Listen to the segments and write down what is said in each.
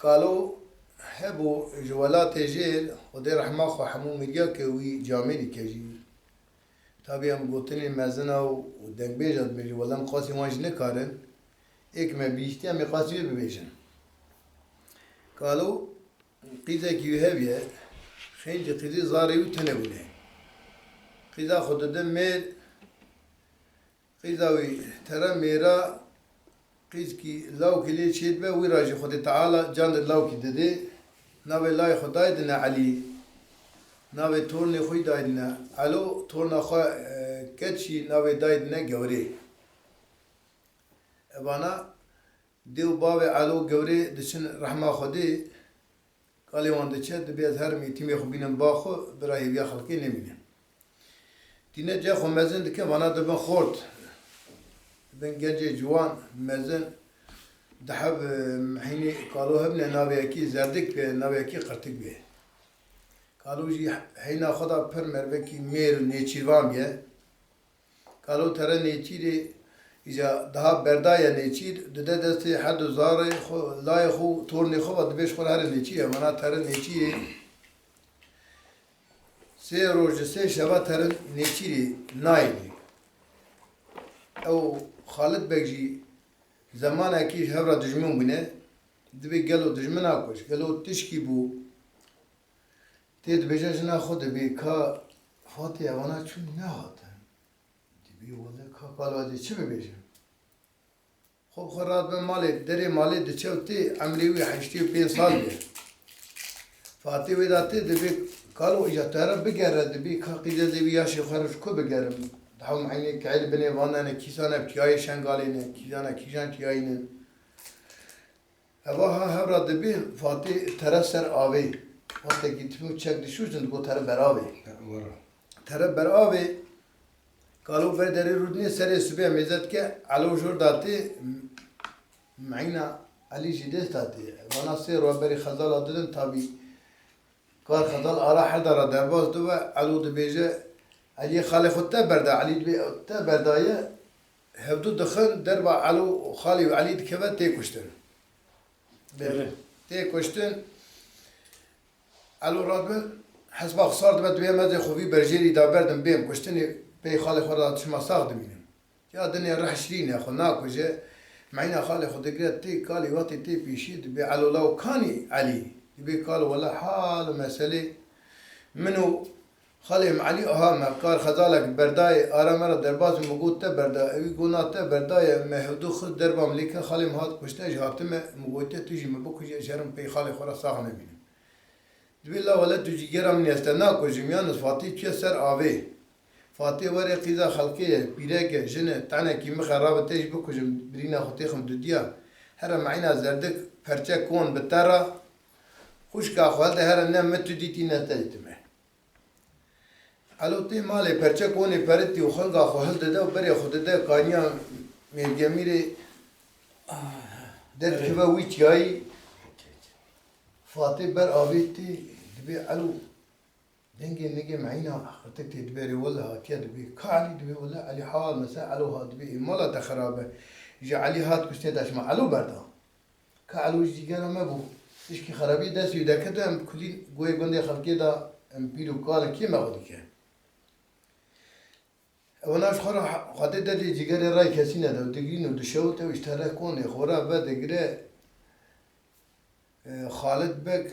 قالوا هبو جوالات جيل ودي رحمة خو حمو ميديا كوي جامعي كجي تابي هم قوتني مزنا ودنگ بيجاد بيجي ولا مقاسي وانج نكارن ايك ما بيشتي هم قاسي ببيجن قالوا قيزة كيو هبية خينجي قيزي زاري وتنبونه قيزة خود دم مير قيزة وي ترى ميرا قيز كي لو كلي شيد به ويراجي خود تعالى جان لو كي ددي ناوي لاي خداي دنا علي ناوي تورني خوي دايدنا الو تورنا خو كتشي ناوي دايدنا جوري ابانا ديو بابي الو جوري دشن رحمه خدي قال لي وان دچه دبي هر ميتيمي خو بينن باخو براي بيا خلقي نمينه دينا جا خو مزن دكه وانا دبن خورت بن جنجي جوان مزن دحب حيني قالوا هبنا ناويكي زردك به ناويكي قرتك به قالوا جي حينا خدا پر مربكي مير نيچيروان بيه قالوا ترى نيچيري اذا daha berdaya neçir dede desti had zare xo lay xo torni xo vad beş xor her neçir mana tare neçir se roj se şeva tare neçiri naydi او خالد بگجی زمانه کی هفرا دجمن بونه دبی گلو دجمن آکوش گلو تشکی بو تید بجاجنا خود بی که فاتی اوانا چون نه هاتن دبی ولی که قالوادی چه ببیجم خب خورات به مالی دری مالی دچه و تی عمریوی 85 سال بی فاتی ویداتی دبی قالو اجا تارب بگره دبی که قیده دبی یاشی خورش کو بگرم دحوم عيني كعيل بني وانا كيسانا بتياي شنغالينا كيسانا كيجان تياينا هواها هبرا دبي فاتي ترسر آوي وقتی گیتمو چک دشوشن دو تر براوي تر براوي قالوا بردري رودني سري سبيع ميزت که علو جور داتي معينا علي جديد داتي وانا سير وبري خزال ددن تابي قال خزال آرا حدر درباز دو علو دبيجه علي خالي خود تبرده علي تبردايه هبدو دخن دربا علو خالي وعلي دكبه تيكشتن تيكشتن علو رادبن حسب خسار دبت بيه مزي خوفي برجيري دا بردن بيم كشتني بي خالي خود شما ساغ دمينم يا دنيا راح شرين يا خو ناكوجه معينا خالي خود قريت تي قالي واتي تي بيشيد بي علو لو كاني علي بي قال ولا حال مسألة منو خالي علي ما قال خزالك برداي آرامر درباز مقود تبردا اوي قونا تبرداي مهدو خد دربا مليكا خالي مهات كشتا جهاتم مقود تجي مبوكو جرم بي خالي خورا ساغ نبينم دبي الله ولا تجي جرم نيستنا كو جميان فاتي تشي سر آوي فاتي وري قيزا خلقية بيراك جنة تانا كي مخرابة تيج بكو جم برينا خطيخم دوديا هرا معينا زردك پرچه كون بتارا خوشكا خوالده هرا نم متو ديتي نتايتمه الو تی مالی پرچه کونی پرتی و خلقا خو هل داده و بری خود داده کانیا میگمیری در کبه وی چیایی فاتی بر آویتی دبی الو دنگی نگی معینا خطک تی دبیری ولا هاتیا دبی که علی دبی ولا علی حال مسا الو ها دبی مالا تخرابه جا علی هات کشتی داشما الو بردا که الو جیگرا مبو اشکی خرابی دستی دا کده هم کلی گوی گنده خلقی دا امپیرو کالا کی مغودی که وناش خورا خاطر دادی جگر رای کسی نده و دگرینو دشوته و اشتره کنه خورا بعد دگره خالد بک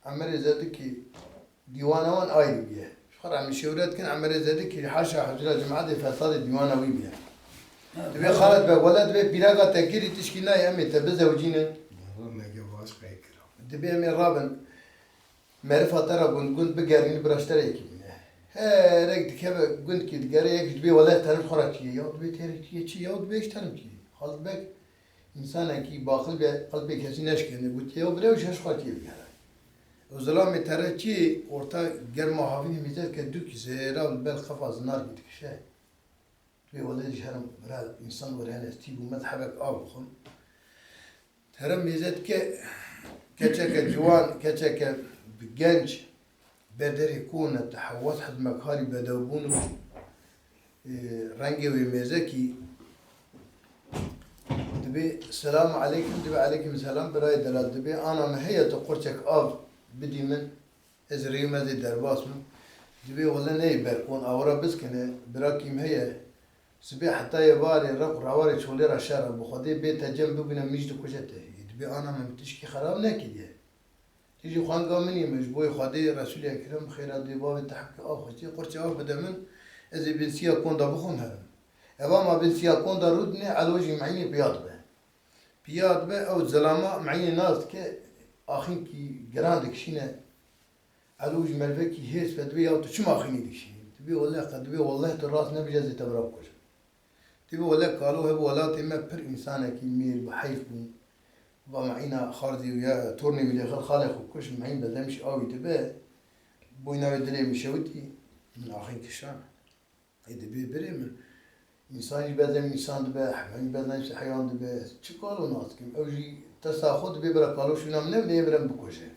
عمر زاده کی دیوانوان آیی بیه خورا عمی شورت کن عمر زاده کی حاشا حجرا جماعت فساد دیوانوی بیه دبی خالد بک ولد بک بیراغا تگیری تشکی نای امی تبزه و جینن دبی امی رابن معرفة ترى قند بقارين براشتري كي ها ريك دكابة قند كي دقاري دبي ولا تنم خراكي يا دبي تري كي يا دبي إيش تنم كي خالد بك إنسان كي باخل بقلبي كسي نشكي نقول يا وبلاش هش خاطي بيها وزلام ترى كي ورتا جر محافين ميزات كدو كي زيرا والبال خفا زنار كي شيء دبي ولا جهرم برا إنسان ورهان استيب ومذهبك أبخم ترى ميزات كتشك جوان كتشك بجنج بدر يكون تحوط حد مكاري بدوبونه رنجي ومزكي دبي السلام عليكم دبي عليكم السلام براي دلال دبي أنا مهية قرشك آب بدي من إزري مزي درباس من دبي ولا ني بركون أورا بس كنا براكي مهية سبي حتى يباري رق رواري شولي رشارة بخدي بيت جنب بنا مجد كوشته دبي أنا ما متشكي خراب نكديه تيجي خانقا مني مجبوي خدي رسول أكرم خيرات دي باب تحكي خشتي قرش بدا من إذا بنسيا كون دبخون هرم أبا ما بنسيا كون رودني على وجه معيني بياض به أو زلامة معيني ناس كي آخين كي جراند كشينة على وجه ملفكي هيس فدبي أو تشم آخيني دكشين تبي والله قد بي والله تراس نبي جزء تبرأ كوش تبي والله قالوا هب ولا تما بر إنسانة كي مير بحيف بون ومعينا خاردي ويا تورني ويا خالق وكش معين بدمش قوي تبي بوينا بدري مشوتي من آخين كشان هيدا بيبري من إنسان بدم إنسان دبه حيوان بدم حيوان دبه شو قالوا ناس كم أوجي تساخد بيبرا قالوا شو نام نبني يبرم بكوشه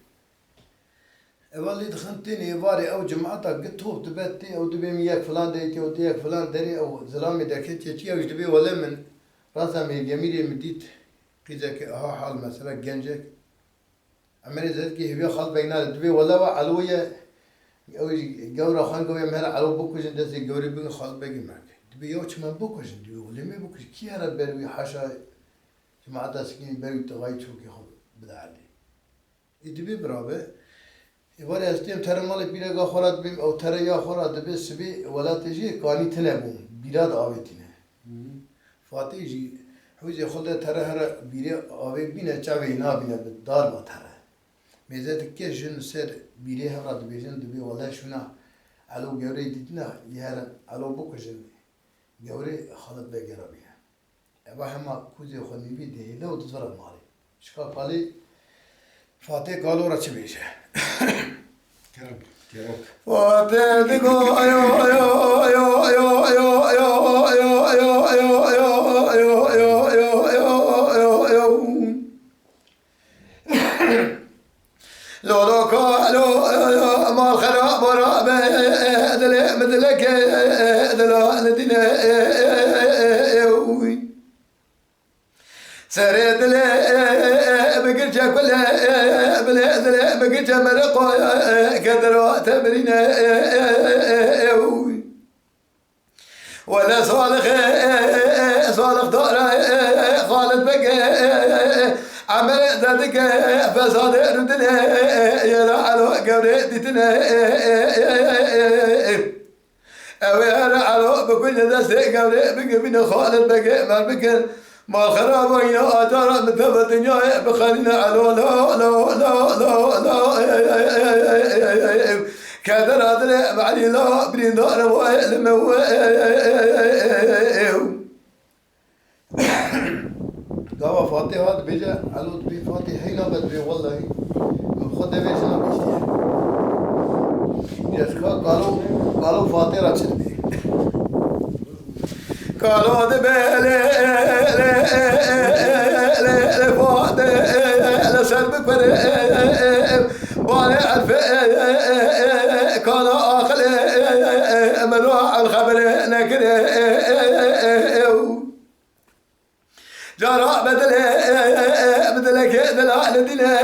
أولي دخلتني واري أو جماعة قلت هو تبتي أو دبي مياك فلان ديتي أو دياك فلان دري أو زلامي دكتي شيء أو دبي ولا من راسا من جميلي مديت كذا ها حال مثلا جنجك عملي زادكي هبي خال بيننا دبي ولا علوية أو جورا خان قوي مهلا علو بكوش دزي جوري بين خال بيجي معك دبي يوش من بكوش دبي ولا ما بكوش كي هرب بروي حاشا جماعة سكين بروي تغاي شو كي خال بدأ عليه دبي برابه يبغى أستيم ترى مالك بيرجع خورات بيم أو ترى يا خورات دبي سبي ولا تجي كاني تنبون بيراد آويتينه فاتي جي حوزي خلده ترى هر بيرة آوي بينه جاوي نا بينه بدار ما ترى ميزات كيش جن سر بيرة هرات بيجن دبي ولا شونا علو جوري ديتنا يهرا علو بوكجن جوري خالد بيجرا بيها أبا هما كوزي خلني بيده لو تزرع مالي شكا قالي فاتي قالوا راتش بيشه كرم كرم فاتي دقو أيو أيو أيو أيو أيو أيو أيو أيو أيو أيو أيو أيو أيو أيو أيو لو لو قالوا ما الخراب ورابه دلي مثلك دلو ندينا سريت لي بقلت كله بلاد لي بقلت مرقو قدروا تمرين ولا صالح دور خالد بقى عمل ذاتك فساد ردنا يا على قبرتنا أوير على بكل دست قبل بقى من خالد بقى ما بقى ما خراب وين أدار مثبت الدنيا بخلينا على لا لا لا لا لا كذا هذا بعدي لا برين دار وين دوا فاتي هاد بيجا علود بي فاتي هينا بدري والله خد بيش أنا بيشتي يسكا قالوا فاتي راتشل بي قالوا دبالي فاتي لسلبك بري بالي ألف قالوا آخر مروح الخبر نكري جرى بدلك دلع لدينا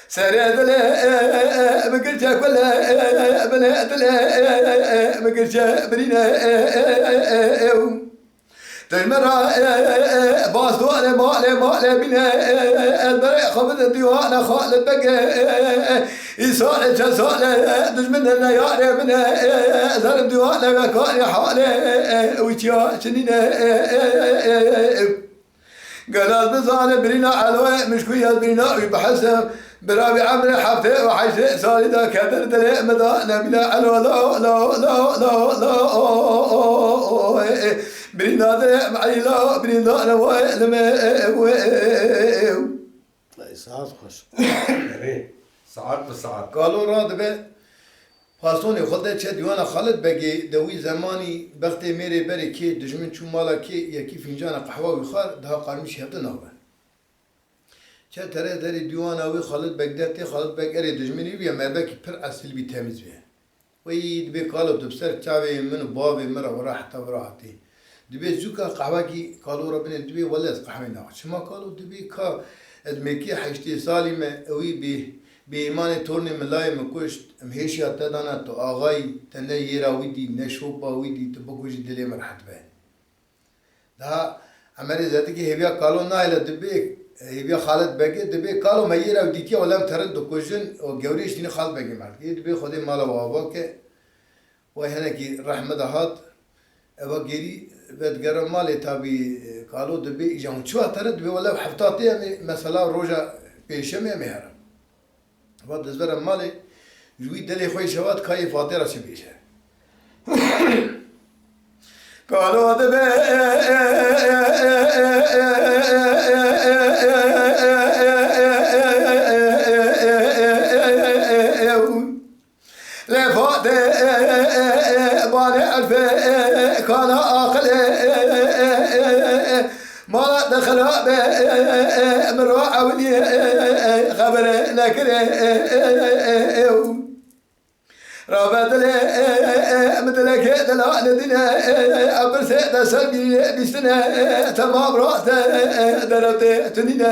سريت لي بقلت كلها بنات لي بقلت برينا تمرة باص دوالي مالي بنا البريء خبز الديوان خالد بقى يسال جسال دجمن الليالي منا ظلم ديوان كان حالي ويتيا شنينا قال بزال برينا علوي مش كويا برينا بحسب برابي عمري حفته وحيش صالدا كدر دلي مدانا بلا علو لا لا لا لا لا برينا دلي معي لا برينا انا ويلم ساعات خوش ساعات بساعات قالوا راد به فاستوني خدت چه دیوان خالد بگی دوی زمانی بخته میره بره که دجمن چون مالا که یکی فنجان قهوه و خار ده قرمش هفته نوبه چه تره داری دیوان اوی خالد بگدرتی خالد بگ اری دجمنی بیا مربکی پر اصل بی تمیز بیه وی دبی کالو دبسر چاوی من بابی مرا وراحت وراحتی دبی زوکا قهوه کی کالو را بینه دبی ولد قهوه نه شما کالو دبی کا ادمیکی 8 سالی me اوی به ایمان تورن ملای مکشت مهیشی اتدانا تو آغای تنه یرا ویدی نشوپا ویدی تو بکوش دلی مرحت به ده عمری ذاتی که هیویا کالو نه ایلا دبی هیویا خالد بگه دبی کالو میرا ودیکی ولم ترد دو کشن و گوریش دینه خالد بگه مرد یه دبی خودی مالا وابا که و هنه کی رحمت هات اوا گیری بدگرم مالی تابی کالو دبی ایجان چوا ترد دبی ولی حفتاتی مثلا روزا پیشه میهرم و دزبرم مالی جوی دلی خوی شواد کای فاطره چه بیشه کالو دبی لفات بالي ألف كان آخر ما دخل مروع ودي خبر نكر رابط لي مثلك دلال الدنيا أبرس دسبي بسنة تمام رأت دربت تنين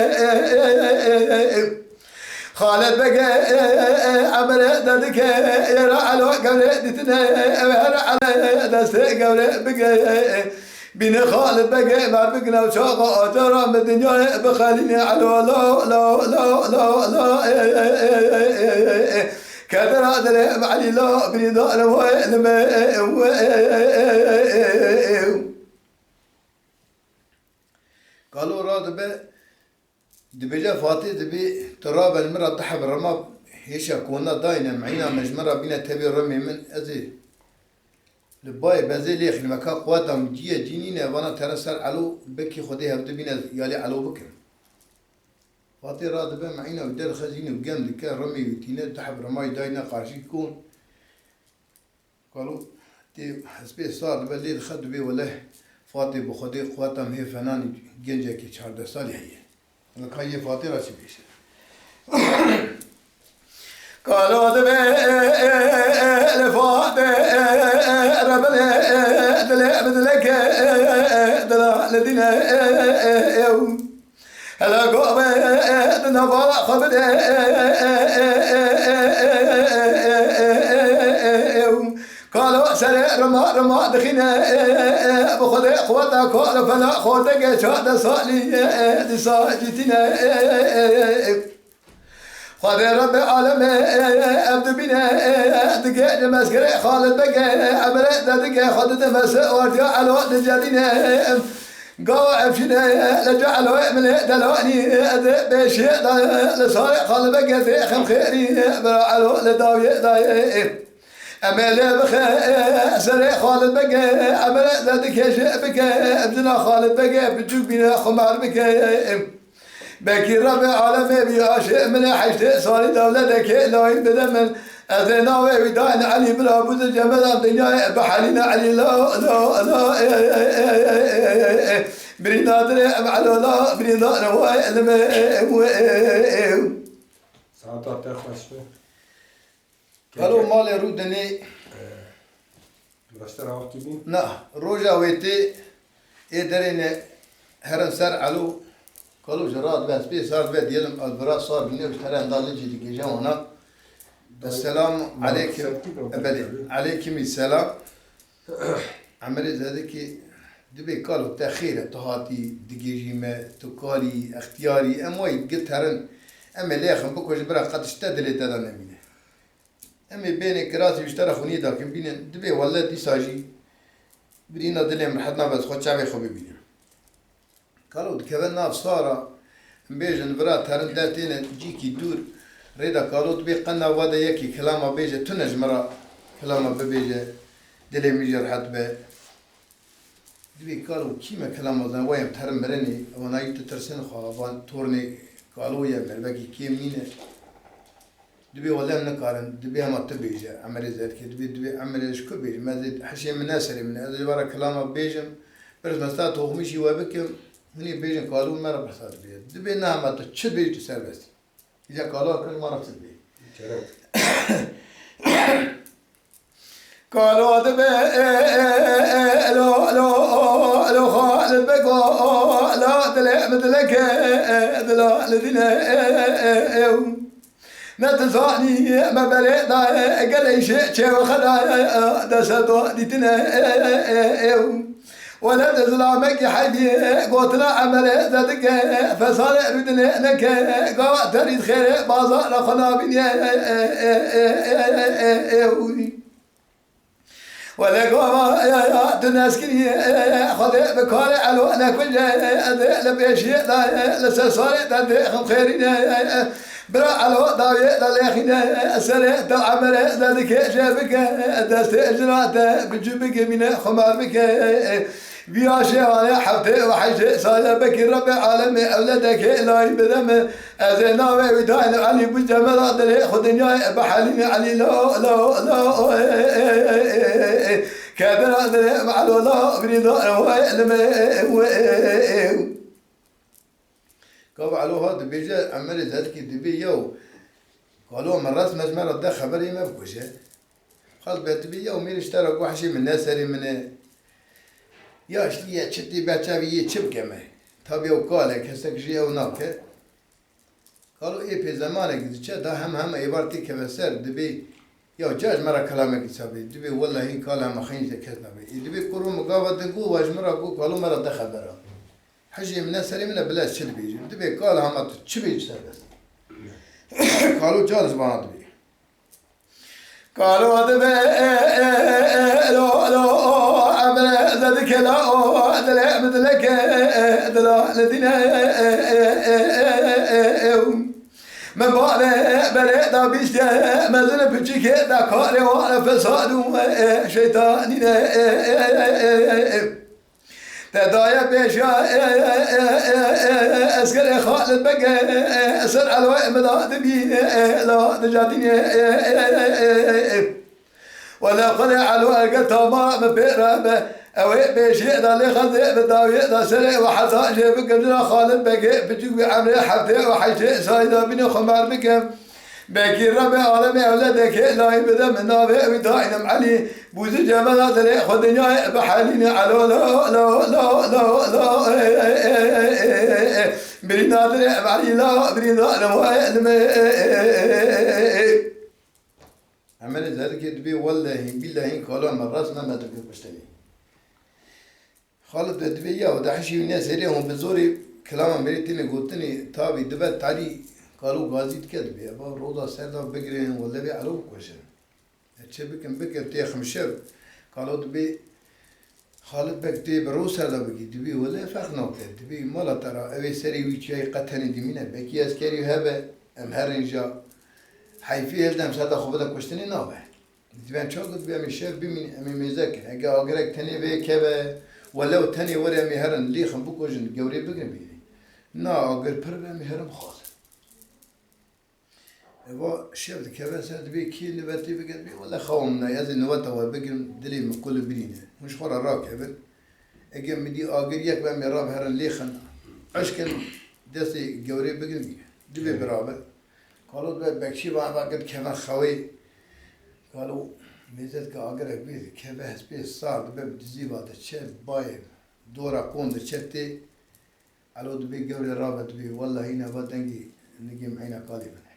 خالد بقى عمل ددك يرى على قبل دتنا على دست قبل بقى بين خالد بقى ما بقنا وشاقة ترى من الدنيا بخليني على لا لا لا لا لا كدر هذا علي لا بني دار قالوا راد بقى دبيجا فاتي دبي تراب المرة ضحب الرماب هيشا كونا داينا معينا مجمرة بينا تبي رمي من أزي لباي بزي ليخ لمكا قواتا مجية جينينا وانا ترسل علو بكي خديها بدو بينا يالي علو بكر فاتي راد بقى معينا ودار خزيني وقام دكا رمي وتينا ضحب رماي داينا قارشي كون قالوا تي حسبي صار بقى ليل خدو بي ولا فاتي بخدي قواتا مهي فناني جنجا كي 14 سالي هي لكاية فاطرة شبيشة قالوا دبي لفاطة ربنا دلع بدلك دلع لدينا يوم هلا قوة نبارة خبر قالوا سرع رما دخينا بخذ قوتها قال فلا خودك شاد صالي لصاجتنا خذ رب العالم عبد بنا دقيق مسكري خالد بقى عملت دقيق خدت مساء ورجع على وقت جدينا قاعد فينا لجعلوا من دلوني بشيء لصالح خالد بقى في خم خيري برعلو لداوي داي أمل بخ سري خالد بقى أمل ذاتك بك أبزنا خالد بقى بتشوف بنا خمار بك بكي ربي عالمي بياشي من حشت صاري دولتك لا يبدأ من أذنا ويدان علي بلا بوز الجمال الدنيا بحالنا علي لا لا لا برينا دري معلو لا برينا رواي ساعتها تخلص قالوا مالي رودني برشترا وقت بين نا روجا ويتي يدرين هرن سر علو قالوا جراد بس بي صار بيت يلم البراء صار بني واشترى ضالجي ديك جاونا السلام عليكم ابدا عليكم السلام عملت هذيك دبي قالوا تاخير تهاتي دقيجي ما تقالي اختياري اموي قلت هرن اما ليخن بكو جبرا قد اشتدلت هذا نمينه امي بيني كراسي بيشترى خوني داكن بين دبي والله دي ساجي برينا دلهم حدنا بس خد شعبي خوبي بينا قالوا دكبنا بصارة مبيجن برات هرن داتين جيكي دور ريدا قالوا دبي قنا ودا يكي كلامه بيجي تنج مرا كلامه ببيجي دلهم يجر حد به دبي قالوا كيما كلامه زين وين تهرم مرني وانا يتترسن خوابان تورني قالوا يا مربكي كيم مينه دبي ولا نقارن دبي هم تبيجه عملي زاد كي دبي عملي شكو بيج ما زيد حشي من ناسري من هذا برا كلامه بيجم بس مسات هو مشي وبكم هني بيجن قالوا ما ربح صار بيه دبي نعمة تشد بيج سيرفيس إذا قالوا كل ما ربح بيه قالوا دبي لو خالد بقى لا دلع مثلك دلع الذين نتزاني ما بلد قال شيء وخدا دسدو ديتنا ولا تزلامك حبي قوتنا عمل ذاتك فصار بدنا لك قوات تريد خير بازار خنابين ولا قوما يا تناسكني خذ بكار على انا كل لبيشي لسصار خم خيرين برا على داوي داخنا سنه تعمل ذلك شافك دست اجرات بجبك من خمار بك بياشي على حبته وحيش صار بك رب العالم اولادك لا يبدم ازنا ويدان علي بجمال دل خدنيا بحالين علي لا كذا مع الله برضا وعلم قالوا على هذا بيجا عمل ذاتك دبي يو قالوا مرات مجمع ده خبري ما بكوش قال بيتبي يو مين اشترى وحشي من الناس من يا شليه تشتي باتشابي تشب كما تابي وقال كسك شيء او ناك قالوا ايه في زمانك ده هم عبارتي كبسر دبي يا جاج مرة كلامك يسابي دبي والله هي كلام خينته كذبي دبي كرو مقابل دقو واجمرا قالوا مرة ده خبره حجي من الناس من بلاش تشبي دبي قال هم تشبي سبس قالوا جالس بنا دبي قالوا دبي لو عمل ذلك لا دلع مثلك دلع الذين من بعد بلد بيشتا مازال بتشيك دا كاري وانا فساد شيطاني تدايا بيشا اسكر خالد بقى اسر على وقت مدادبي لا نجاتيني ولا قلع على وقت تمام بيرابه اوي بيشي دا اللي خذ بداوي دا سري وحتى جيبك جنا خالد بقى بتجيب عمري حتى وحيش سايدا بين خمار بك باكي ربي عالمي اولادك لا يبدا من نابع وداينم علي بوز جمال دلي خدنيا بحالين على لا برينا دلي علي لا برينا عمل ذلك يدبي والله بالله قالوا مرات ما تقول بشتني خالد دبي يا ودحشي الناس هريهم بزوري كلام مريتني قلتني تابي دبت علي قالوا غازي كذب يا بابا روضة سيدا بقرين ولا بي علوك وشن تشبكن بكر تي خمشر قالوا دبي خالد بك تي بروس هذا بقي دبي ولا فخنا دبي مالا ترى ابي سري ويجي قتني دمينا بكي اسكري هبه ام هرنجا حيفي هلدم ساده خوبه كشتني نابه دبي شو قلت بي شاف بمن امي مزاك اجا اقرك تاني بي كبه ولو تاني ورا مهرن لي خم بكوجن جوري بقرن بي نا اقر پر مهرم خاص هو شاف كبه ساد بي كي نبتي بقد بي ولا خومنا يزن نوته وبقرن دلي من كل برينه مش خورا راكب اجا مدي اقر يك بام راب هرن لي خن عشكن دسي جوري بقرن بي دبي برابر قالوا بكشي بعد كمان خوي قالوا ميزت كأجرك بيت كبه بيت صار دبي بتزي بعد الشيء بايب دورا كون دشتي على دبي جوري رابط بي والله هنا بدنجي نجي معنا قالي منه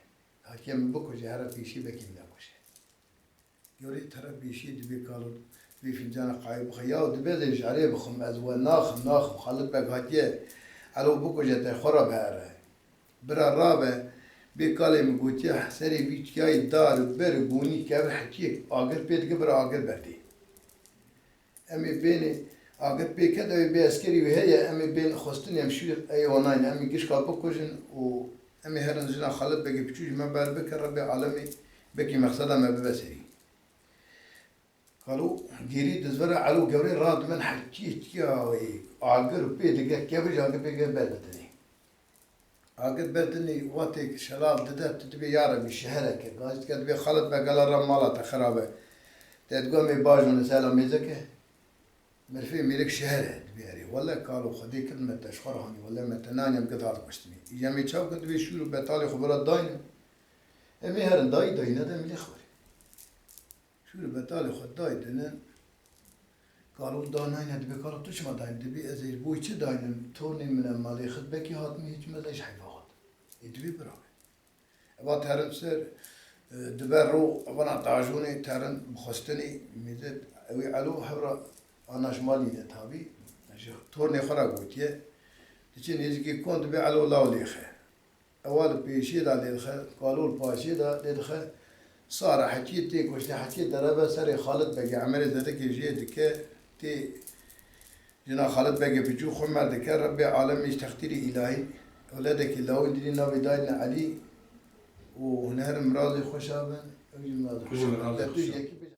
هكيم بكو جهرة في شيء بكين ناقوش جوري ترى بيشي دبي قالوا بي في الجنة قايب خياو دبي زي جاري بخم أزوال ناخم خلط بك هاتيه على بكو جت خرب هاره برا رابع بكالي مقوتي سري بيت كاي دار بربوني كابر حكيك اگر بيت قبر اگر بردي امي بيني اگر بي كدا بي اسكري وهي امي بين خستن يمشي اي وناين امي كيش كابوكوجن و امي هرن جنا خالد بقي بتشوج ما بال بك ربي عالمي بكي مقصدا ما ببسري قالوا جيري دزبر علو جوري راد من حكيك يا وي اگر بيت كابر اگر بي بردني اگر بردني واتك شلال ددت تبي يارا بشهرك قاعد كتبي خالد بقال الرمالة خرابة تتقومي باجون سالم ميزك مرفي ميلك شهرة تبياري ولا قالوا خدي كلمة تشخرهني ولا متناني مقطعت قشتني يامي تشاو كتبي شو بطالي خبرات داين امي هرن داي داينا ده ملي خبري Şöyle betali Xudaydının Kalu danayın hadi be kalu tuşma dayn dibi ezir bu içi daynın torni minen mali xidbeki hatmi hiç meze iş hayvahat. İdbi bırak. Eva terin ser diber ro avana tajuni terin bxostani mizet evi alu havra anajmali tabi. Torni xara gotiye. Için izgi kont be alu lawlixe. Eval peşi da lidxe kalul paşi da lidxe صار حكيت تيك وش حكيت دربة سري خالد بقى عمل ذاتك يجي دكا تي جنا خالد بقى بيجو خمر دكا ربي عالم مش تختيري إلهي ولادك اللي هو دي نبي داينا علي ونهر مرازي خوشابن كل مرازي خوشابن.